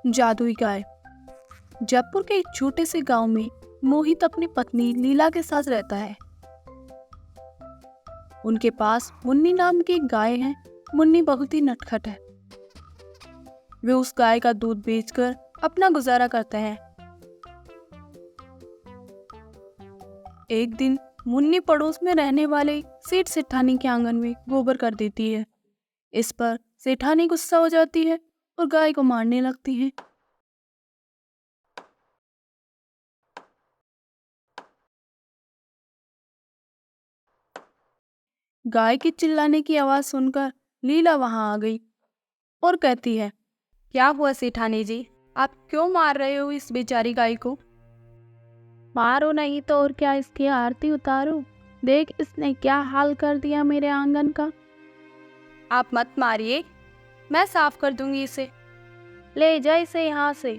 जादुई गाय। जयपुर के एक छोटे से गांव में मोहित अपनी पत्नी लीला के साथ रहता है। उनके पास मुन्नी नाम की एक गाय है। मुन्नी बहुत ही नटखट है। वे उस गाय का दूध बेचकर अपना गुजारा करते हैं। एक दिन मुन्नी पड़ोस में रहने वाले सेठ सेठानी के आंगन में गोबर कर देती है। इस पर सेठानी गुस्सा हो जाती है और गाय को मारने लगती है। गाय की चिल्लाने की आवाज सुनकर लीला वहां आ गई और कहती है, क्या हुआ सेठानी जी, आप क्यों मार रहे हो इस बेचारी गाय को? मारो नहीं तो और क्या, इसकी आरती उतारो। देख इसने क्या हाल कर दिया मेरे आंगन का। आप मत मारिए, मैं साफ कर दूंगी इसे। ले जा इसे यहाँ से।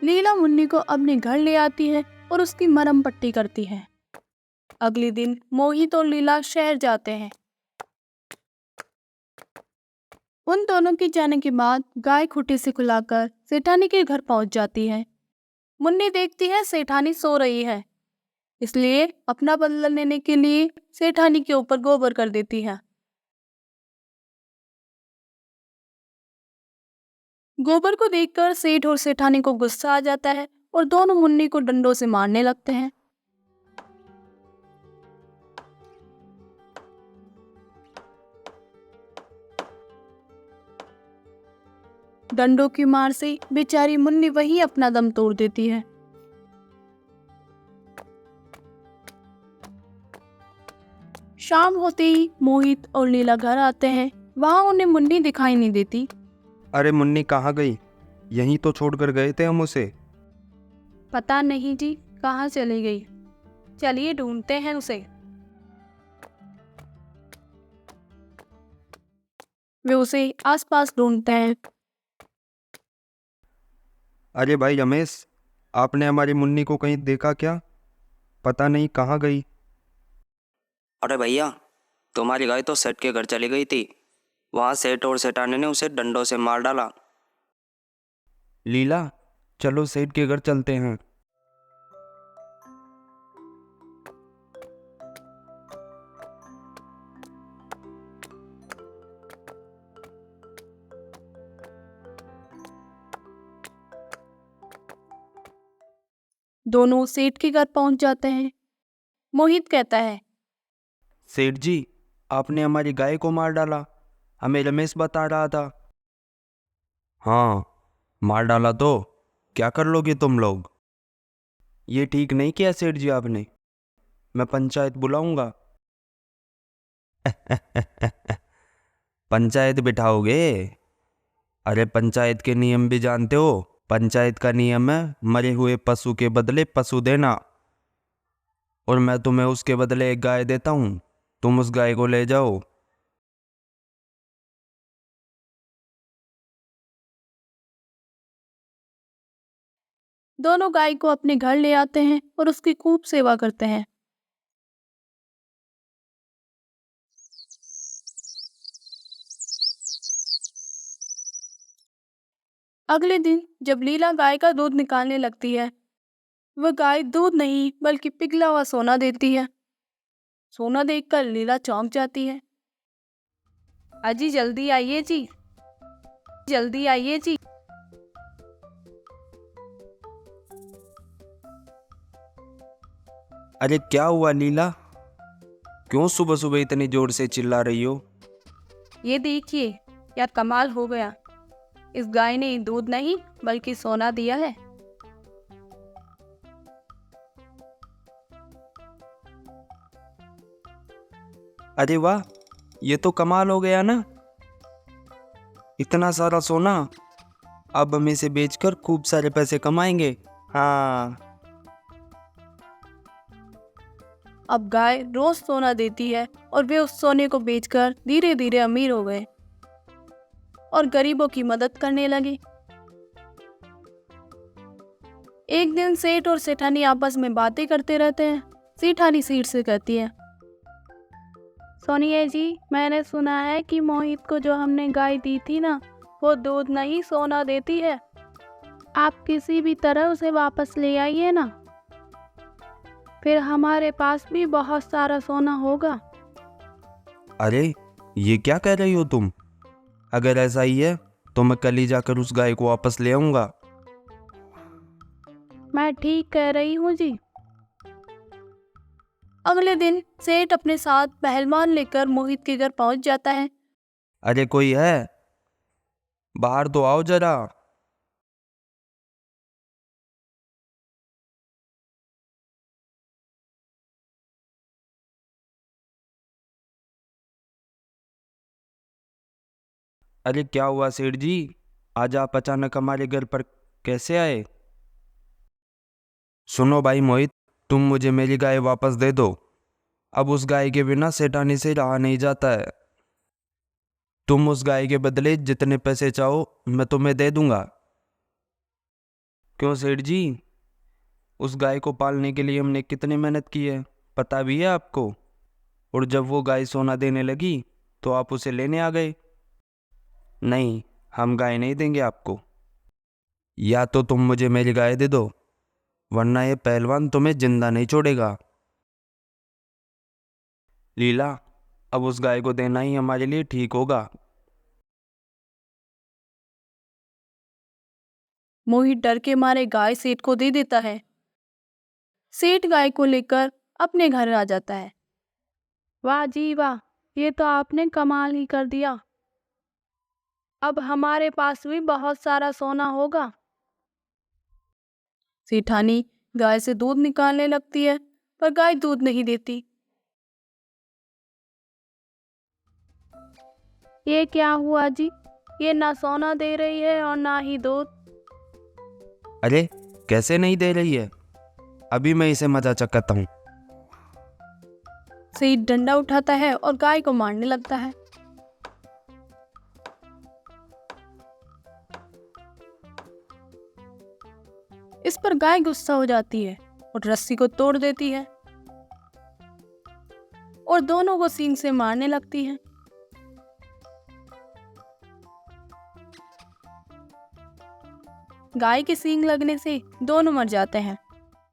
लीला मुन्नी को अपने घर ले आती है और उसकी मरहम पट्टी करती है। अगले दिन मोहित और लीला शहर जाते हैं। उन दोनों के जाने के बाद गाय खूंटे से खुलाकर सेठानी के घर पहुंच जाती है। मुन्नी देखती है सेठानी सो रही है, इसलिए अपना बदला लेने के लिए सेठानी के ऊपर गोबर कर देती है। गोबर को देखकर सेठ और सेठानी को गुस्सा आ जाता है और दोनों मुन्नी को डंडों से मारने लगते हैं। डंडों की मार से बेचारी मुन्नी वहीं अपना दम तोड़ देती है। शाम होते ही मोहित और लीला घर आते हैं। वहां उन्हें मुन्नी दिखाई नहीं देती। अरे मुन्नी कहाँ गई? यहीं तो छोड़कर गए थे हम उसे। पता नहीं जी, कहाँ चली गई। चलिए ढूंढते हैं उसे। वे उसे आसपास ढूंढते हैं। अरे भाई रमेश, आपने हमारी मुन्नी को कहीं देखा क्या? पता नहीं कहाँ गई। अरे भैया, तुम्हारी गाय तो सेठ के घर चली गई थी। वहाँ सेठ और सेठानी ने उसे डंडों से मार डाला। लीला, चलो सेठ के घर चलते हैं। दोनों सेठ के घर पहुंच जाते हैं। मोहित कहता है, सेठ जी, आपने हमारी गाय को मार डाला, हमें रमेश बता रहा था। हाँ, मार डाला तो क्या कर लोगे तुम लोग? ये ठीक नहीं किया सेठ जी आपने। मैं पंचायत बुलाऊंगा। पंचायत बिठाओगे? अरे पंचायत के नियम भी जानते हो? पंचायत का नियम है मरे हुए पशु के बदले पशु देना। और मैं तुम्हें उसके बदले एक गाय देता हूँ, तुम उस गाय को ले जाओ। दोनों गाय को अपने घर ले आते हैं और उसकी खूब सेवा करते हैं। अगले दिन जब लीला गाय का दूध निकालने लगती है, वह गाय दूध नहीं बल्कि पिघला हुआ सोना देती है। सोना देखकर लीला चौंक जाती है। अजी जल्दी आइए जी, जल्दी आइए जी। अरे क्या हुआ लीला? क्यों सुबह सुबह इतनी जोर से चिल्ला रही हो? ये देखिए, क्या कमाल हो गया। इस गाय ने दूध नहीं बल्कि सोना दिया है। अरे वाह, ये तो कमाल हो गया ना। इतना सारा सोना, अब हम इसे बेचकर खूब सारे पैसे कमाएंगे। हाँ। अब गाय रोज सोना देती है और वे उस सोने को बेचकर धीरे धीरे अमीर हो गए और गरीबों की मदद करने लगे। एक दिन सेठ और सेठानी आपस में बातें करते रहते हैं। सेठानी सेठ से कहती है, सुनिए जी, मैंने सुना है कि मोहित को जो हमने गाय दी थी ना, वो दूध नहीं सोना देती है। आप किसी भी तरह उसे वापस ले आइए ना, फिर हमारे पास भी बहुत सारा सोना होगा। अरे ये क्या कह रही हो तुम? अगर ऐसा ही है तो मैं कल ही जाकर उस गाय को वापस ले आऊंगा। मैं ठीक कह रही हूँ जी। अगले दिन सेठ अपने साथ पहलवान लेकर मोहित के घर पहुंच जाता है। अरे कोई है? बाहर तो आओ जरा। अरे क्या हुआ सेठ जी? आज आप अचानक हमारे घर पर कैसे आए? सुनो भाई मोहित, तुम मुझे मेरी गाय वापस दे दो। अब उस गाय के बिना सेठानी से रहा नहीं जाता है। तुम उस गाय के बदले जितने पैसे चाहो मैं तुम्हें दे दूंगा। क्यों सेठ जी? उस गाय को पालने के लिए हमने कितनी मेहनत की है, पता भी है आपको? और जब वो गाय सोना देने लगी तो आप उसे लेने आ गए। नहीं, हम गाय नहीं देंगे आपको। या तो तुम मुझे मेरी गाय दे दो, वरना ये पहलवान तुम्हें जिंदा नहीं छोड़ेगा। लीला, अब उस गाय को देना ही हमारे लिए ठीक होगा। मोहित डर के मारे गाय सेठ को दे देता है। सेठ गाय को लेकर अपने घर आ जाता है। वाह जी वाह, ये तो आपने कमाल ही कर दिया। अब हमारे पास भी बहुत सारा सोना होगा। सेठानी गाय से दूध निकालने लगती है, पर गाय दूध नहीं देती। ये क्या हुआ जी? ये ना सोना दे रही है और ना ही दूध। अरे कैसे नहीं दे रही है? अभी मैं इसे मजा चखाता हूँ। सेठ डंडा उठाता है और गाय को मारने लगता है। इस पर गाय गुस्सा हो जाती है और रस्सी को तोड़ देती है और दोनों को सींग से मारने लगती है। गाय के सींग लगने से दोनों मर जाते हैं।